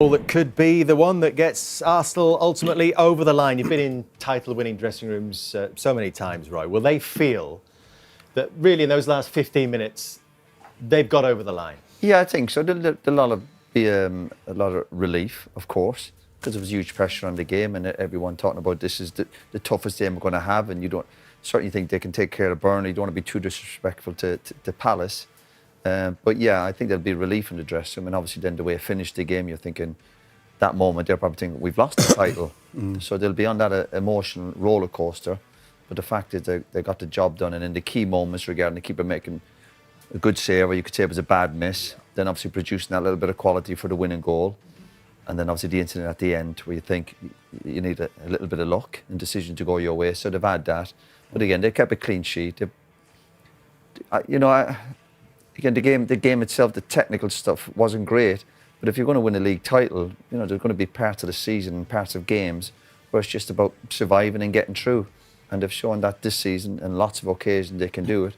That could be the one that gets Arsenal ultimately over the line. You've been in title-winning dressing rooms so many times, Roy. Will they feel that really in those last 15 minutes they've got over the line? Yeah, I think so. There'll be a lot of relief, of course, because there was huge pressure on the game and everyone talking about this is the toughest game we're going to have, and you don't certainly think they can take care of Burnley. You don't want to be too disrespectful to Palace. But yeah, I think there'll be relief in the dressing room, and obviously then the way it finished the game, you're thinking that moment they're probably thinking we've lost the title. So they'll be on that emotional roller coaster. But the fact is they got the job done, and in the key moments regarding the keeper making a good save, or you could say it was a bad miss, then obviously producing that little bit of quality for the winning goal, and then obviously the incident at the end where you think you need a little bit of luck and decision to go your way. So they've had that, but again they kept a clean sheet. Again, the game itself, the technical stuff wasn't great. But if you're going to win a league title, there's going to be parts of the season and parts of games where it's just about surviving and getting through. And they've shown that this season, and lots of occasions they can do it.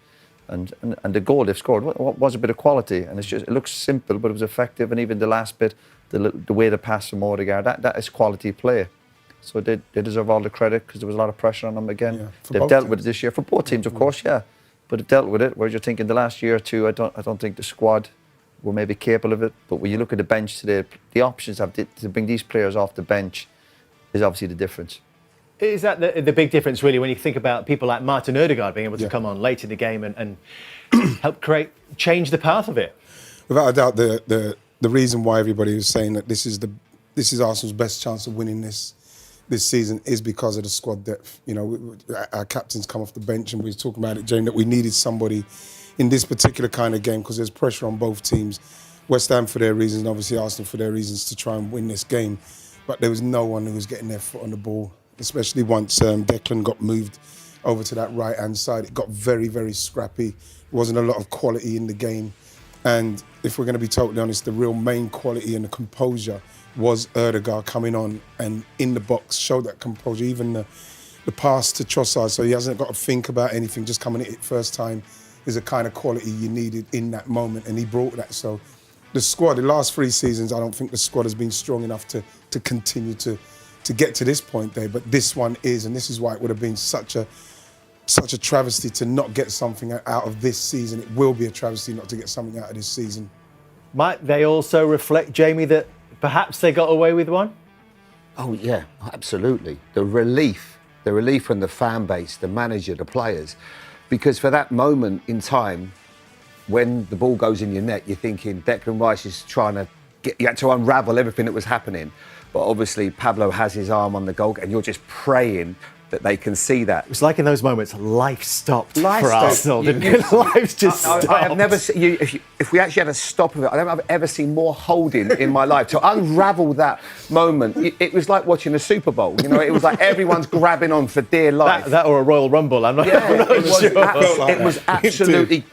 And the goal they've scored was a bit of quality. And it looks simple, but it was effective. And even the last bit, the way the pass from Odegaard, that is quality play. So they deserve all the credit because there was a lot of pressure on them again. Yeah, they've dealt with it this year, for both teams, of course, yeah. But it dealt with it. Whereas you're thinking the last year or two, I don't think the squad were maybe capable of it. But when you look at the bench today, the options to bring these players off the bench is obviously the difference. Is that the big difference, really, when you think about people like Martin Odegaard being able to come on late in the game and help change the path of it? Without a doubt, the reason why everybody was saying that this is Arsenal's best chance of winning this season is because of the squad depth. Our captains come off the bench, and we were talking about it, James, that we needed somebody in this particular kind of game because there's pressure on both teams. West Ham for their reasons, and obviously Arsenal for their reasons to try and win this game. But there was no one who was getting their foot on the ball, especially once Declan got moved over to that right-hand side. It got very, very scrappy. There wasn't a lot of quality in the game. And if we're going to be totally honest, the real main quality and the composure was Odegaard coming on and in the box, showed that composure, even the pass to Trossard, so he hasn't got to think about anything, just coming at it first time is the kind of quality you needed in that moment, and he brought that. So the squad, the last 3 seasons, I don't think the squad has been strong enough to continue to get to this point there, but this one is, and this is why it would have been such a travesty to not get something out of this season. It will be a travesty not to get something out of this season. Might they also reflect, Jamie, that perhaps they got away with one? Oh, yeah, absolutely. The relief from the fan base, the manager, the players. Because for that moment in time, when the ball goes in your net, you're thinking Declan Rice is trying to you had to unravel everything that was happening. But obviously, Pablo has his arm on the goal, and you're just praying that they can see that. It was like in those moments, life stopped for Arsenal, didn't it? Life's just stopped. I have never seen, if we actually had a stop of it, I don't think I've ever seen more holding in my life. To unravel that moment, it was like watching a Super Bowl. It was like everyone's grabbing on for dear life. That or a Royal Rumble, I'm not sure. It was absolutely,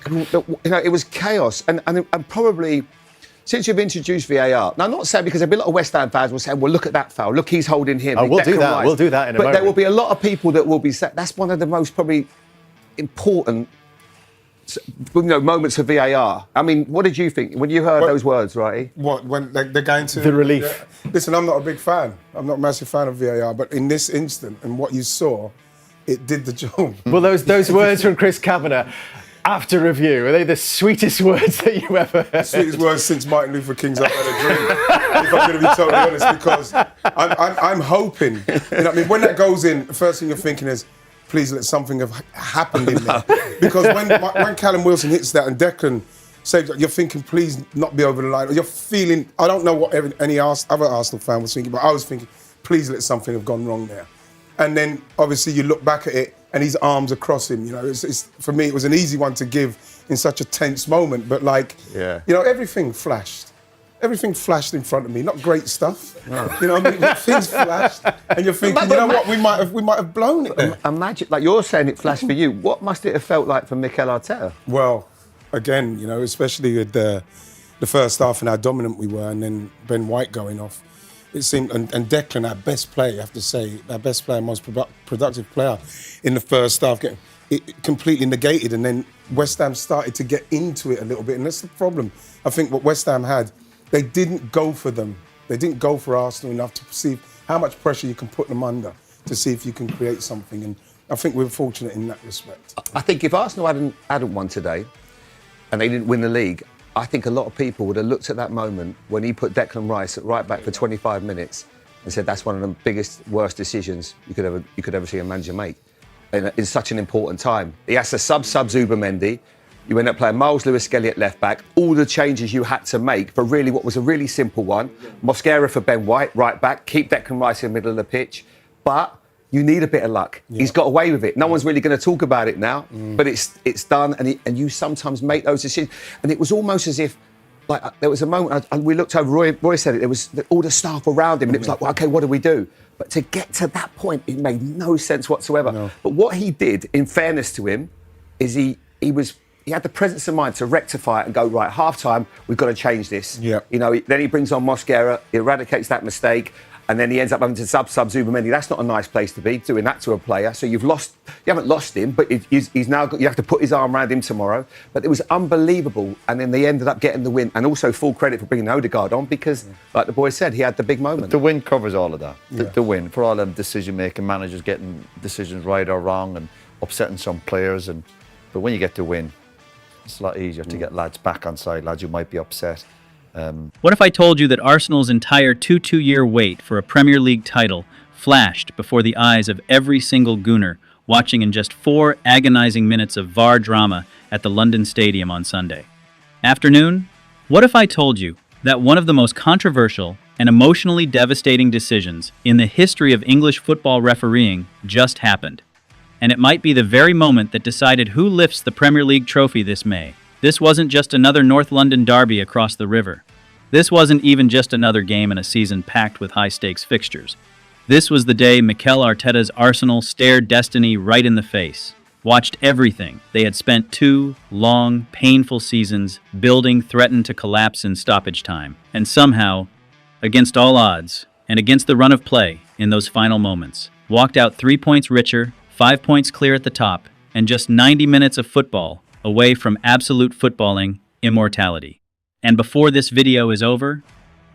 it was chaos. And probably, since you've introduced VAR, now I'm not saying because there'll be a lot of West Ham fans will say, well, look at that foul, look, he's holding him. Oh, we'll do that. We'll do that in a moment. But there will be a lot of people that will be saying, that's one of the most probably important moments of VAR. I mean, what did you think when you heard those words, Wrighty? What, when they're going to... The relief. Yeah. Listen, I'm not a big fan. I'm not a massive fan of VAR, but in this instant and what you saw, it did the job. Well, those words from Chris Kavanagh, after review, are they the sweetest words that you ever heard? Sweetest words since Martin Luther King's I've Had a Dream, if I'm going to be totally honest, because I'm hoping, what I mean, when that goes in, the first thing you're thinking is, please let something have happened in there. Because when Callum Wilson hits that and Declan saves that, you're thinking, please not be over the line. Or you're feeling, I don't know what any other Arsenal fan was thinking, but I was thinking, please let something have gone wrong there. And then, obviously, you look back at it, and his arms across him. It's for me, it was an easy one to give in such a tense moment. But everything flashed. Everything flashed in front of me. Not great stuff. No. Things flashed, and you're thinking, what? We might have blown it there. Imagine, like you're saying, it flashed for you. What must it have felt like for Mikel Arteta? Well, again, especially with the first half and how dominant we were, and then Ben White going off. It seemed, and Declan, our best player, you have to say, our best player, most productive player in the first half, getting it completely negated, and then West Ham started to get into it a little bit, and that's the problem. I think what West Ham had, they didn't go for them They didn't go for Arsenal enough to see how much pressure you can put them under to see if you can create something. And I think we're fortunate in that respect. I think if Arsenal hadn't won today and they didn't win the league, I think a lot of people would have looked at that moment when he put Declan Rice at right back for 25 minutes and said that's one of the biggest, worst decisions you could ever see a manager make in such an important time. He has to sub Zubimendi. You end up playing Miles Lewis-Skelly at left back. All the changes you had to make for really what was a really simple one. Mosquera for Ben White, right back. Keep Declan Rice in the middle of the pitch. But you need a bit of luck. Yeah. He's got away with it. No one's really going to talk about it now, but it's done. And you sometimes make those decisions. And it was almost as if, like, there was a moment, and we looked over, Roy said it, there was all the staff around him, and it was like, well, okay, what do we do? But to get to that point, it made no sense whatsoever. No. But what he did, in fairness to him, is he had the presence of mind to rectify it and go, right, half-time, we've got to change this. Yeah. You know, then he brings on Mosquera, eradicates that mistake, and then he ends up having to sub Zubimendi. That's not a nice place to be, doing that to a player. So you haven't lost him, but he's now got, you have to put his arm around him tomorrow. But it was unbelievable. And then they ended up getting the win. And also full credit for bringing Odegaard on because, like the boy said, he had the big moment. But the win covers all of that. The win, for all them decision-making, managers getting decisions right or wrong and upsetting some players. But when you get the win, it's a lot easier to get lads back on side, lads who might be upset. What if I told you that Arsenal's entire 2-2-year wait for a Premier League title flashed before the eyes of every single Gooner watching in just 4 agonizing minutes of VAR drama at the London Stadium on Sunday? Afternoon, what if I told you that one of the most controversial and emotionally devastating decisions in the history of English football refereeing just happened? And it might be the very moment that decided who lifts the Premier League trophy this May. This wasn't just another North London derby across the river. This wasn't even just another game in a season packed with high-stakes fixtures. This was the day Mikel Arteta's Arsenal stared destiny right in the face, watched everything they had spent 2 long, painful seasons building threaten to collapse in stoppage time, and somehow, against all odds, and against the run of play in those final moments, walked out 3 points richer, 5 points clear at the top, and just 90 minutes of football away from absolute footballing immortality. And before this video is over,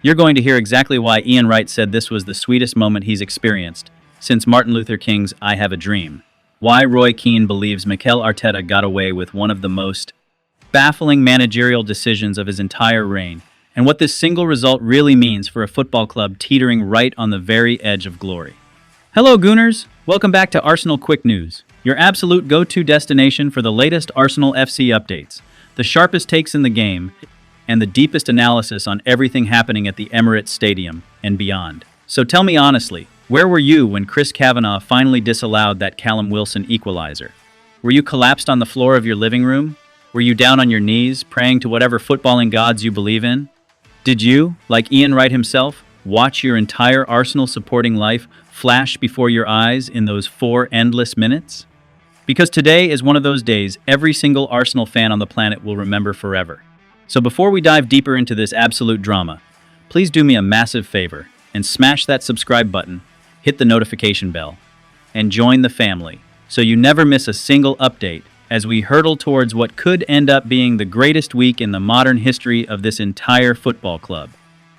you're going to hear exactly why Ian Wright said this was the sweetest moment he's experienced since Martin Luther King's I Have a Dream. Why Roy Keane believes Mikel Arteta got away with one of the most baffling managerial decisions of his entire reign, and what this single result really means for a football club teetering right on the very edge of glory. Hello, Gooners! Welcome back to Arsenal Quick News, your absolute go-to destination for the latest Arsenal FC updates, the sharpest takes in the game, and the deepest analysis on everything happening at the Emirates Stadium and beyond. So tell me honestly, where were you when Chris Kavanagh finally disallowed that Callum Wilson equaliser? Were you collapsed on the floor of your living room? Were you down on your knees, praying to whatever footballing gods you believe in? Did you, like Ian Wright himself, watch your entire Arsenal supporting life flash before your eyes in those 4 endless minutes? Because today is one of those days every single Arsenal fan on the planet will remember forever. So before we dive deeper into this absolute drama, please do me a massive favor and smash that subscribe button, hit the notification bell, and join the family so you never miss a single update as we hurtle towards what could end up being the greatest week in the modern history of this entire football club.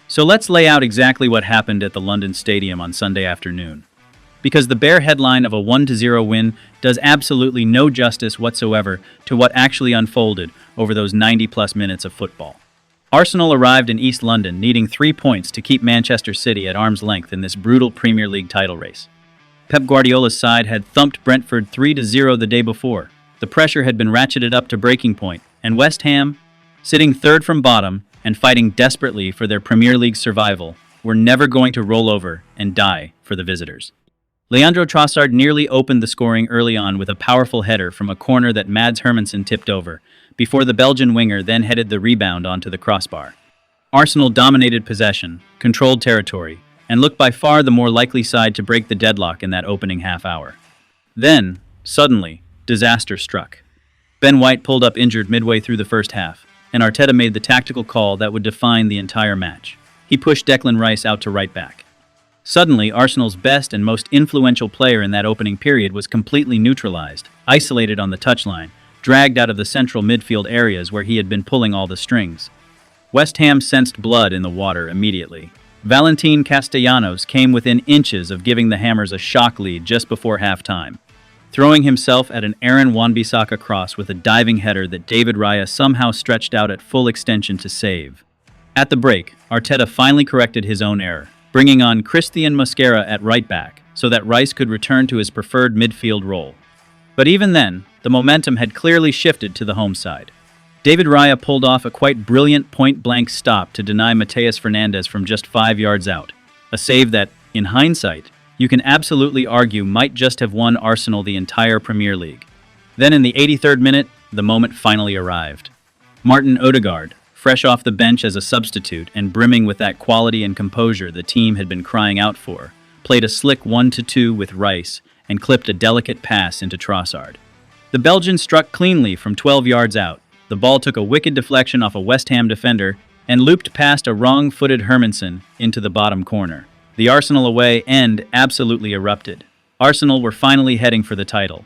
So let's lay out exactly what happened at the London Stadium on Sunday afternoon, because the bare headline of a 1-0 win does absolutely no justice whatsoever to what actually unfolded over those 90-plus minutes of football. Arsenal arrived in East London needing 3 points to keep Manchester City at arm's length in this brutal Premier League title race. Pep Guardiola's side had thumped Brentford 3-0 the day before. The pressure had been ratcheted up to breaking point, and West Ham, sitting third from bottom and fighting desperately for their Premier League survival, were never going to roll over and die for the visitors. Leandro Trossard nearly opened the scoring early on with a powerful header from a corner that Mads Hermansen tipped over, before the Belgian winger then headed the rebound onto the crossbar. Arsenal dominated possession, controlled territory, and looked by far the more likely side to break the deadlock in that opening half hour. Then, suddenly, disaster struck. Ben White pulled up injured midway through the first half, and Arteta made the tactical call that would define the entire match. He pushed Declan Rice out to right back. Suddenly, Arsenal's best and most influential player in that opening period was completely neutralized, isolated on the touchline, dragged out of the central midfield areas where he had been pulling all the strings. West Ham sensed blood in the water immediately. Valentin Castellanos came within inches of giving the Hammers a shock lead just before halftime, throwing himself at an Aaron Wan-Bissaka cross with a diving header that David Raya somehow stretched out at full extension to save. At the break, Arteta finally corrected his own error, bringing on Christian Mosquera at right back so that Rice could return to his preferred midfield role. But even then, the momentum had clearly shifted to the home side. David Raya pulled off a quite brilliant point-blank stop to deny Mateus Fernandes from just 5 yards out, a save that, in hindsight, you can absolutely argue might just have won Arsenal the entire Premier League. Then in the 83rd minute, the moment finally arrived. Martin Odegaard, fresh off the bench as a substitute and brimming with that quality and composure the team had been crying out for, played a slick 1-2 with Rice and clipped a delicate pass into Trossard. The Belgian struck cleanly from 12 yards out. The ball took a wicked deflection off a West Ham defender and looped past a wrong-footed Hermansen into the bottom corner. The Arsenal away end absolutely erupted. Arsenal were finally heading for the title.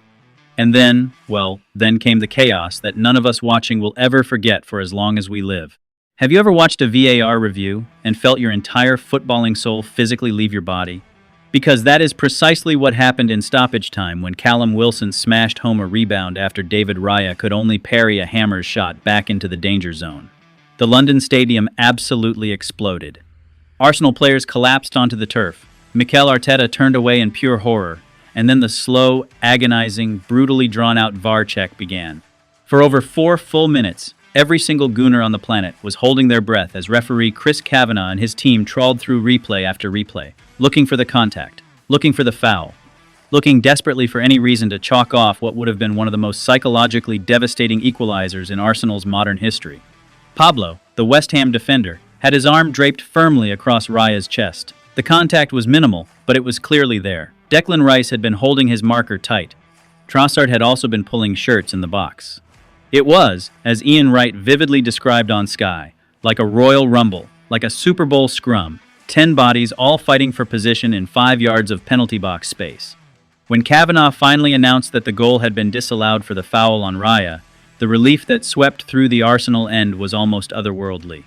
And then, well, then came the chaos that none of us watching will ever forget for as long as we live. Have you ever watched a VAR review and felt your entire footballing soul physically leave your body? Because that is precisely what happened in stoppage time when Callum Wilson smashed home a rebound after David Raya could only parry a Hammers shot back into the danger zone. The London Stadium absolutely exploded. Arsenal players collapsed onto the turf. Mikel Arteta turned away in pure horror, and then the slow, agonizing, brutally drawn-out VAR check began. For over 4 full minutes, every single gooner on the planet was holding their breath as referee Chris Kavanagh and his team trawled through replay after replay, looking for the contact, looking for the foul, looking desperately for any reason to chalk off what would have been one of the most psychologically devastating equalizers in Arsenal's modern history. Pablo, the West Ham defender, had his arm draped firmly across Raya's chest. The contact was minimal, but it was clearly there. Declan Rice had been holding his marker tight. Trossard had also been pulling shirts in the box. It was, as Ian Wright vividly described on Sky, like a royal rumble, like a Super Bowl scrum, 10 bodies all fighting for position in 5 yards of penalty box space. When Kavanagh finally announced that the goal had been disallowed for the foul on Raya, the relief that swept through the Arsenal end was almost otherworldly.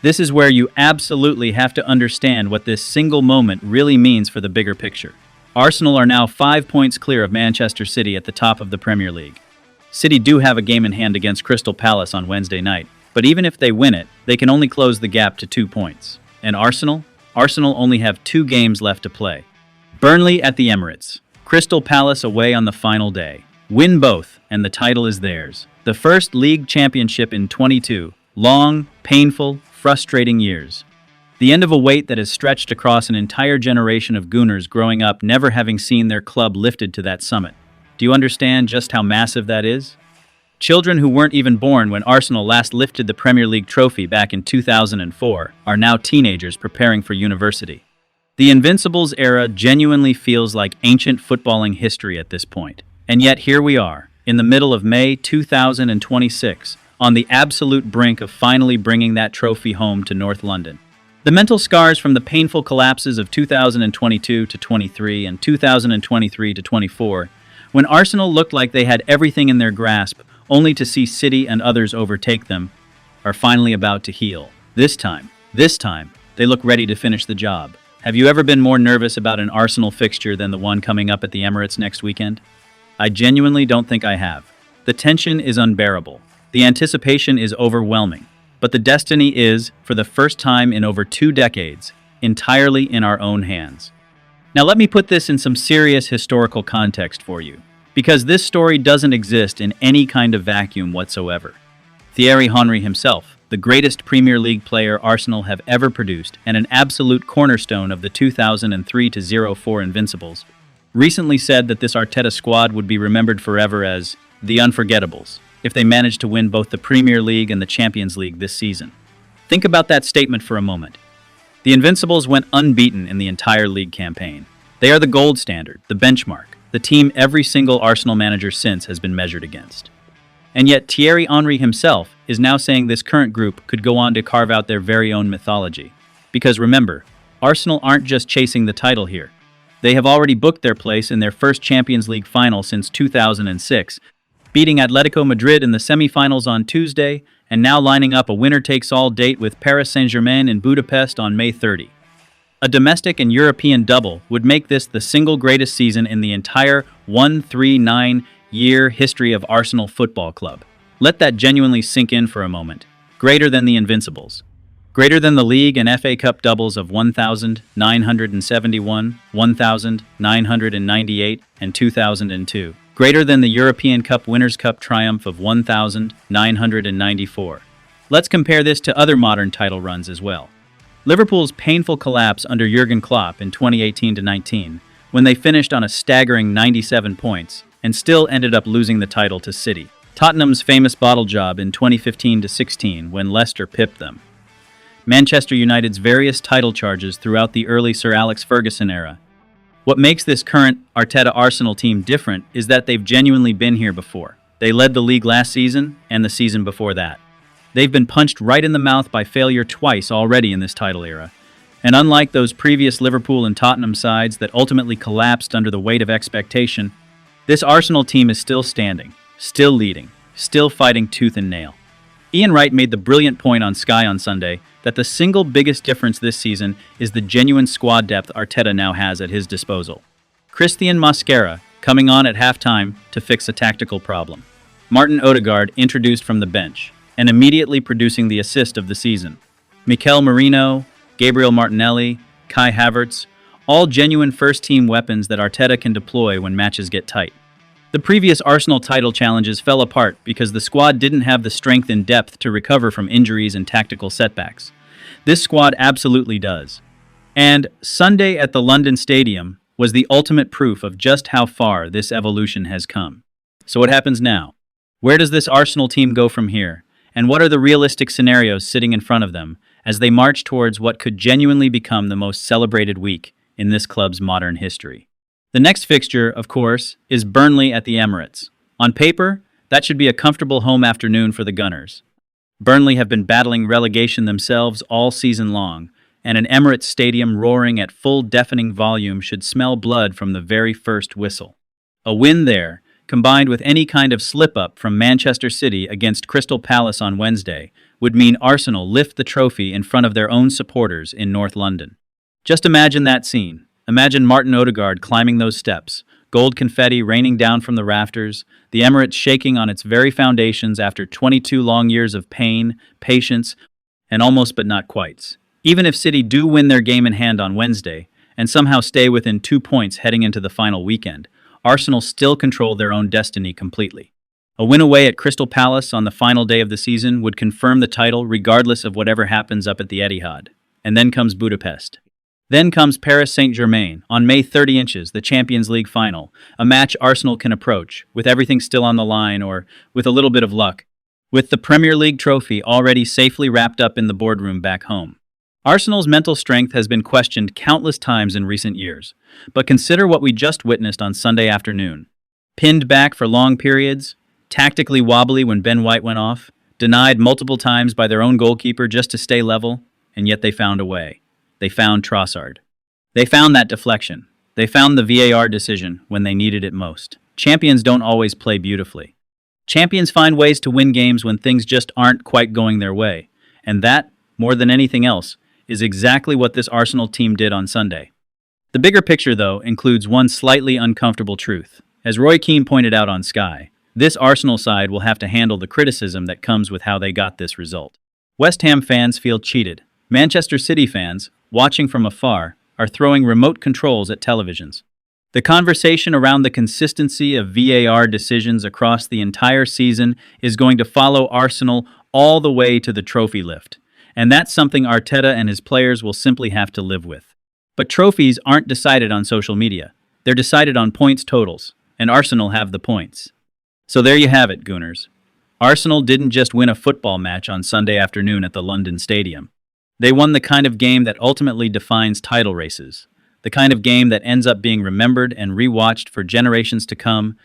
This is where you absolutely have to understand what this single moment really means for the bigger picture. Arsenal are now 5 points clear of Manchester City at the top of the Premier League. City do have a game in hand against Crystal Palace on Wednesday night, but even if they win it, they can only close the gap to 2 points. And Arsenal only have 2 games left to play. Burnley at the Emirates, Crystal Palace away on the final day. Win both, and the title is theirs. The first league championship in 22 long, painful, frustrating years. The end of a wait that has stretched across an entire generation of Gooners growing up never having seen their club lifted to that summit. Do you understand just how massive that is? Children who weren't even born when Arsenal last lifted the Premier League trophy back in 2004 are now teenagers preparing for university. The Invincibles era genuinely feels like ancient footballing history at this point. And yet here we are, in the middle of May 2026, on the absolute brink of finally bringing that trophy home to North London. The mental scars from the painful collapses of 2022 to 23 and 2023 to 24, when Arsenal looked like they had everything in their grasp, only to see City and others overtake them, are finally about to heal. This time, they look ready to finish the job. Have you ever been more nervous about an Arsenal fixture than the one coming up at the Emirates next weekend? I genuinely don't think I have. The tension is unbearable. The anticipation is overwhelming. But the destiny is, for the first time in over 2 decades, entirely in our own hands. Now let me put this in some serious historical context for you, because this story doesn't exist in any kind of vacuum whatsoever. Thierry Henry himself, the greatest Premier League player Arsenal have ever produced and an absolute cornerstone of the 2003-04 Invincibles, recently said that this Arteta squad would be remembered forever as the Unforgettables if they managed to win both the Premier League and the Champions League this season. Think about that statement for a moment. The Invincibles went unbeaten in the entire league campaign. They are the gold standard, the benchmark, the team every single Arsenal manager since has been measured against. And yet Thierry Henry himself is now saying this current group could go on to carve out their very own mythology. Because remember, Arsenal aren't just chasing the title here. They have already booked their place in their first Champions League final since 2006, beating Atletico Madrid in the semi-finals on Tuesday, and now lining up a winner-takes-all date with Paris Saint-Germain in Budapest on May 30. A domestic and European double would make this the single greatest season in the entire 139-year history of Arsenal Football Club. Let that genuinely sink in for a moment. Greater than the Invincibles. Greater than the League and FA Cup doubles of 1971, 1998, and 2002. Greater than the European Cup Winners' Cup triumph of 1994. Let's compare this to other modern title runs as well. Liverpool's painful collapse under Jurgen Klopp in 2018-19, when they finished on a staggering 97 points and still ended up losing the title to City. Tottenham's famous bottle job in 2015-16 when Leicester pipped them. Manchester United's various title charges throughout the early Sir Alex Ferguson era. What makes this current Arteta Arsenal team different is that they've genuinely been here before. They led the league last season and the season before that. They've been punched right in the mouth by failure twice already in this title era. And unlike those previous Liverpool and Tottenham sides that ultimately collapsed under the weight of expectation, this Arsenal team is still standing, still leading, still fighting tooth and nail. Ian Wright made the brilliant point on Sky on Sunday that the single biggest difference this season is the genuine squad depth Arteta now has at his disposal. Christian Mosquera coming on at halftime to fix a tactical problem. Martin Odegaard introduced from the bench and immediately producing the assist of the season. Mikel Merino, Gabriel Martinelli, Kai Havertz, all genuine first-team weapons that Arteta can deploy when matches get tight. The previous Arsenal title challenges fell apart because the squad didn't have the strength and depth to recover from injuries and tactical setbacks. This squad absolutely does. And Sunday at the London Stadium was the ultimate proof of just how far this evolution has come. So what happens now? Where does this Arsenal team go from here? And what are the realistic scenarios sitting in front of them as they march towards what could genuinely become the most celebrated week in this club's modern history? The next fixture, of course, is Burnley at the Emirates. On paper, that should be a comfortable home afternoon for the Gunners. Burnley have been battling relegation themselves all season long, and an Emirates stadium roaring at full deafening volume should smell blood from the very first whistle. A win there, combined with any kind of slip-up from Manchester City against Crystal Palace on Wednesday, would mean Arsenal lift the trophy in front of their own supporters in North London. Just imagine that scene. Imagine Martin Odegaard climbing those steps, gold confetti raining down from the rafters, the Emirates shaking on its very foundations after 22 long years of pain, patience, and almost but not quite. Even if City do win their game in hand on Wednesday, and somehow stay within 2 points heading into the final weekend, Arsenal still control their own destiny completely. A win away at Crystal Palace on the final day of the season would confirm the title regardless of whatever happens up at the Etihad. And then comes Budapest. Then comes Paris Saint-Germain on May 30 inches, the Champions League final, a match Arsenal can approach, with everything still on the line or with a little bit of luck, with the Premier League trophy already safely wrapped up in the boardroom back home. Arsenal's mental strength has been questioned countless times in recent years, but consider what we just witnessed on Sunday afternoon. Pinned back for long periods, tactically wobbly when Ben White went off, denied multiple times by their own goalkeeper just to stay level, and yet they found a way. They found Trossard. They found that deflection. They found the VAR decision when they needed it most. Champions don't always play beautifully. Champions find ways to win games when things just aren't quite going their way, and that, more than anything else, is exactly what this Arsenal team did on Sunday. The bigger picture, though, includes one slightly uncomfortable truth. As Roy Keane pointed out on Sky, this Arsenal side will have to handle the criticism that comes with how they got this result. West Ham fans feel cheated. Manchester City fans, watching from afar, are throwing remote controls at televisions. The conversation around the consistency of VAR decisions across the entire season is going to follow Arsenal all the way to the trophy lift. And that's something Arteta and his players will simply have to live with. But trophies aren't decided on social media. They're decided on points totals, and Arsenal have the points. So there you have it, Gooners. Arsenal didn't just win a football match on Sunday afternoon at the London Stadium. They won the kind of game that ultimately defines title races, the kind of game that ends up being remembered and rewatched for generations to come,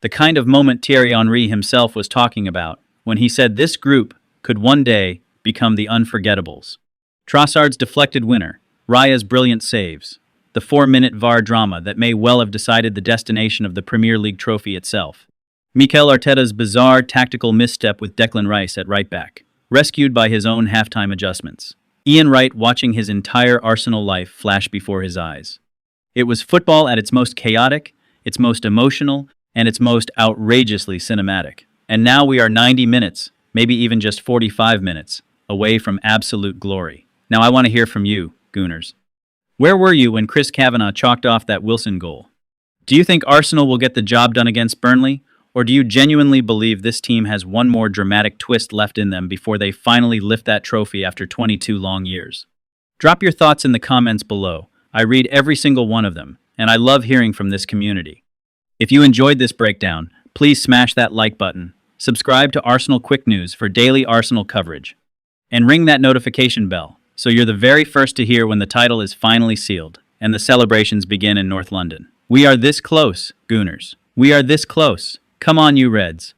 the kind of moment Thierry Henry himself was talking about when he said this group could one day become the unforgettables. Trossard's deflected winner, Raya's brilliant saves, the 4-minute VAR drama that may well have decided the destination of the Premier League trophy itself. Mikel Arteta's bizarre tactical misstep with Declan Rice at right back, rescued by his own halftime adjustments. Ian Wright watching his entire Arsenal life flash before his eyes. It was football at its most chaotic, its most emotional, and its most outrageously cinematic. And now we are 90 minutes, maybe even just 45 minutes, away from absolute glory. Now I want to hear from you, Gooners. Where were you when Chris Kavanagh chalked off that Wilson goal? Do you think Arsenal will get the job done against Burnley? Or do you genuinely believe this team has one more dramatic twist left in them before they finally lift that trophy after 22 long years? Drop your thoughts in the comments below. I read every single one of them, and I love hearing from this community. If you enjoyed this breakdown, please smash that like button, subscribe to Arsenal Quick News for daily Arsenal coverage, and ring that notification bell so you're the very first to hear when the title is finally sealed and the celebrations begin in North London. We are this close, Gooners. We are this close. Come on, you Reds.